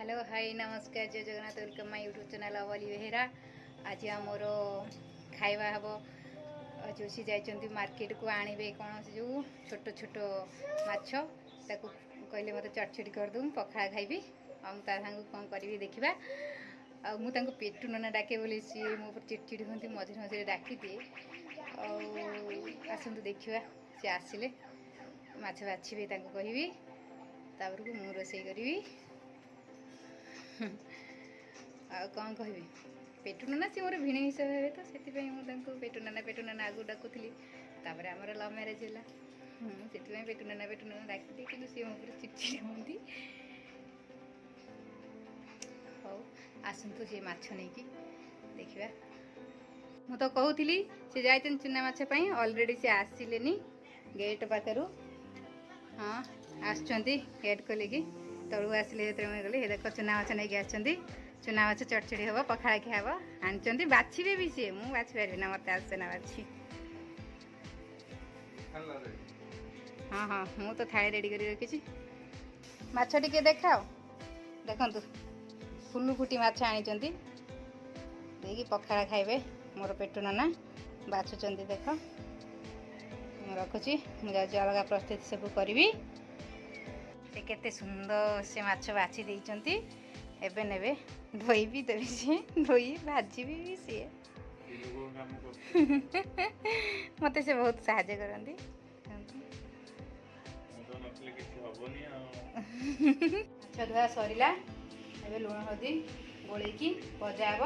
Hello hi नमस्कार जय Jagannath welcome my YouTube channel Avali Behera. आज आमर खाଇବା हम जो सी जाइए मार्केट को आणवे कौन से जो छोट छोट माछ ताको कहले मत चटचटी करदू पखाड़ा खाइबी आ कौन करी देखा आ पेटू नना डाके बोली सी मो चिड़चिड़ी हमें मझे मझे डाकी दिए आसतु देखा सी आसिले माछ बाछे कहबी तापर को मु रोसे करी आ कौन कह पेटू नाना सी मोर भिणी हिसाब हे तो से पेटू नाना आगु डाकुली तापर आमर लव मैरेज है से पेटू नाना डाकी कि सी मोर चिड़चिड़ी हमें हौ आसतु सी माछ नहीं कि देखा मु तो कहूली सी जाते चुना माछपाई अलरेडी सी आसिले गेट पाखर हाँ आसुँच गेट खोलिकी तलू आसिले गले देख चुना माछ नहीं आसुँच चुना माछ चटचड़ी हम पखाड़ा खिया हम आनी बाछे भी सी मुझे बाछी पारि ना मत आसेना बाछी हाँ हाँ मु तो थाली रेडी कर रखी माछ टिके देखाओ देखु फुलुफुटी माछ आनी पखाड़ा खाइबे मोर पेटू नाना बाछुंट देख रखुची मुझे अलग प्रस्तुति सब करी से केते सुंदर से माछ बाछी देइचंती एबे नेबे धोई भी देबे सी धोई भाजी भी सी मते से बहुत साहाय्य करंती माछ धुआ सरिला एबे लुण हल्दी गोलेकी भजा हेब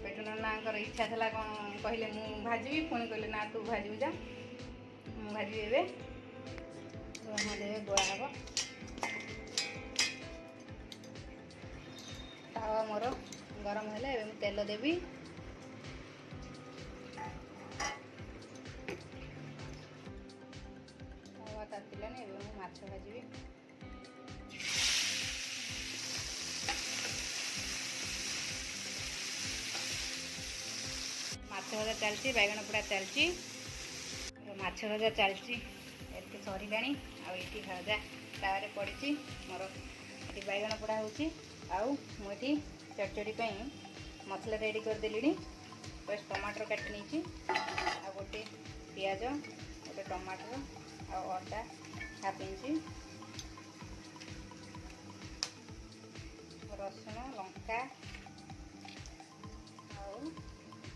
पेटू नाना इच्छा था कौन कहले मु भाजी पुणी कहले ना तू भाजू जा मु भाजी एबे देवे गोआ हे तावा मोर गरम है तेल देवी तावा तातिलानी माछ भाजी माछ भजा चलती बैगन पोड़ा चलती माछ भजा चलती एति सरिला आती भजा तावे पड़ी मोर ये बैगन पोड़ा होती चटचड़ी मसला रेडी करदेली फर्स्ट टमाटर काटी नहीं आ गोटे पियाज गोटे टमाटर आटा हाफ इंच रसुण लंका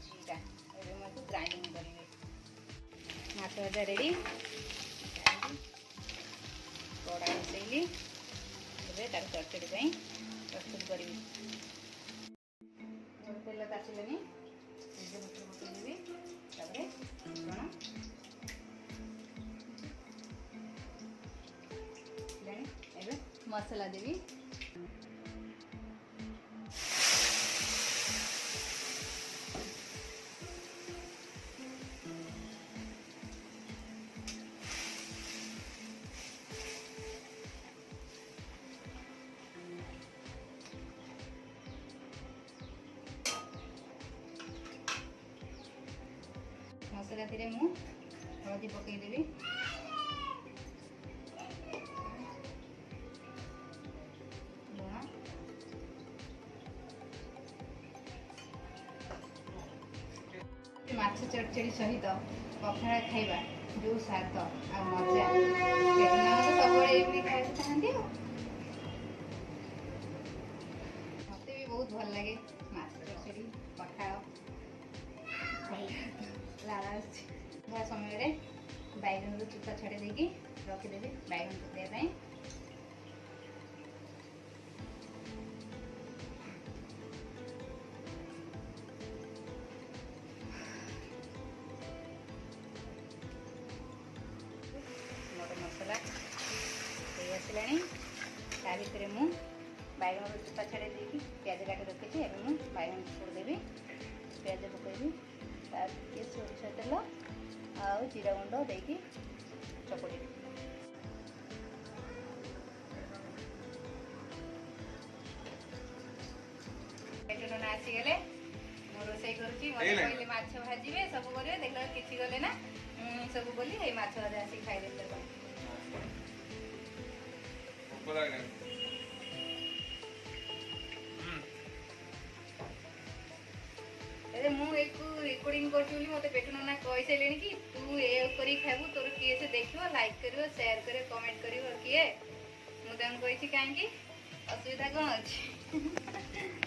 जीरा ये मैं ग्राइंडिंग करेंगे माछ भजा रेडी कड़ा मिसैली चटचड़ी प्रस्तुत करी तेल तासिले पकईदेवी मसला देवी मसला थी मु हलदी पकईदेवी लुण माछ चटचड़ी सहित पखाड़ा खाइबा जो स्वाद आ मजा सब खाई चाहती मत भी बहुत भल लगे माछ चटचड़ी पखाड़ लाला समय बैगन चूता छाड़ी देगी रखीदेवी बैगन पकाइबाई मोर मसला आसला ता भर मु बैगन चूता छाड़ी देगी प्याज काटी रखी बैगन छोड़देवी प्याज पकईबी ताकि सोरिष तेल आ जीरा गुंड देकी चपड़ी पेटू नाना आसीगले मो रोसे करुच्ची मत कहले माछ भाजे सब करेंगे देख किसी गले ना सब बोली माछ भाजा आसिक खाइदे अरे मुझे रिकॉर्डिंग कर मत पेटू नना कही सारे कि तू ये कर खाबू तोर किए से देख लाइक कर शेयर कर कमेंट कर किए मुझे कही कहीं असुविधा कौन अच्छी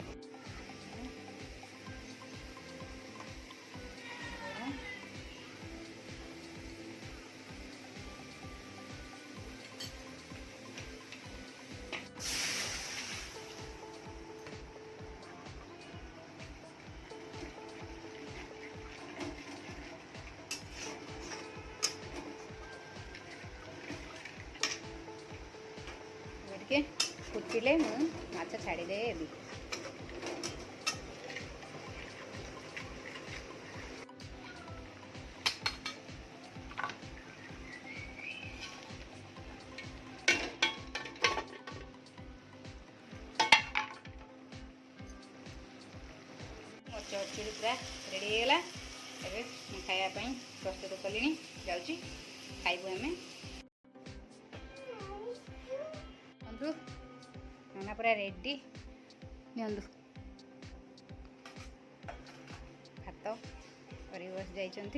के फुटिले मु माछ छाड़ी देबी मोर चटचड़ी पूरा रेडी होगा एबे खायापी प्रस्तुत कली जाऊँगी खाइबू आम नाना पूरा रेडी नियंदु भात कर बस जाइंट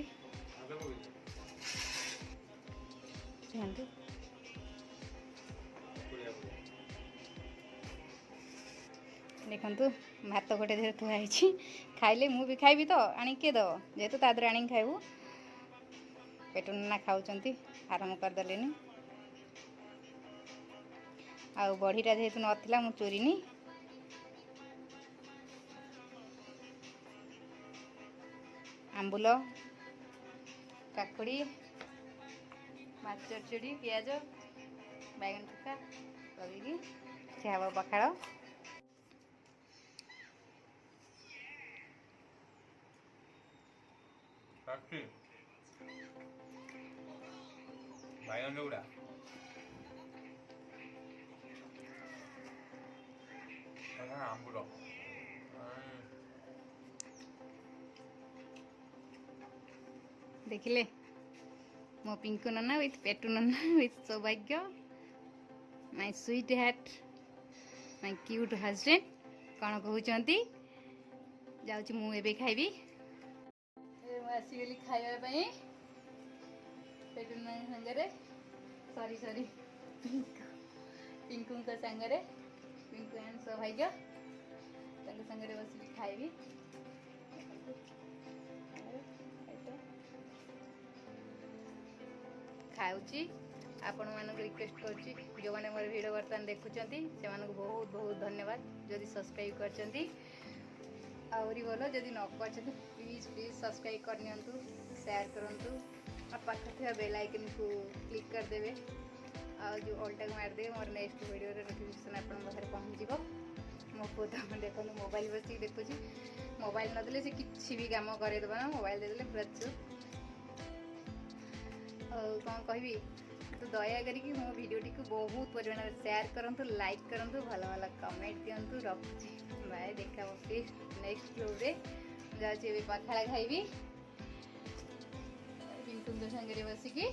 देखु भात गोटे धीरे थुआई खाइले मु भी खाइबी तो आनी किए दब जेहेतु ता देहरे आनी खाइबू पेटू नाना खाऊँ आरम्भ करदे आ बड़ीटा जेहेतु नाला मु चोरीनी आंबुल काकुड़ी माछ चरचड़ी पियाज बैगन चुका लगे खिया पखाड़ बैगन गुड़ा आंबुल देखिले मो पिंकू नना विथ पेटू नना with Saubhagya my sweetheart my cute husband कौन कहते जाऊँ मुझे खाइबी आसीगली खावाई पेटू नना सांगे सॉरी सॉरी पिंकू सांगे पिंकू एंड सौभाग्य सांगे बस खाइबी खाऊची आपण मानक रिक्वेस्ट करुच्ची जो मैंने मोर वीडियो बर्तमान देखुं से बहुत बहुत धन्यवाद जदि सब्सक्राइब करचंती आहरी भल जदि न कर प्लीज प्लीज सब्सक्राइब करनियंतु शेयर करंतु और पाखे थे बेल आइकन को क्लिक करदेवे आ जो ऑल्टा मारदे मोर नेक्स्ट वीडियो नोटिफिकेशन आपन पाखे पहुँच मो पुआ तो देखो मोबाइल बस देखुची मोबाइल नदेले से किसी भी काम करदेव ना मोबाइल देदेले पूरा चुप कौन कहबी तो दया करिकी मो वीडियोटी को बहुत परिमाण शेयर करंतु लाइक करंतु भल भल कमेंट दियंतु रखुची बाय देखा फिर नेक्स्ट ब्लॉग रे जाउची पखाड़ा खाइबी पिंटू संगे बसिकी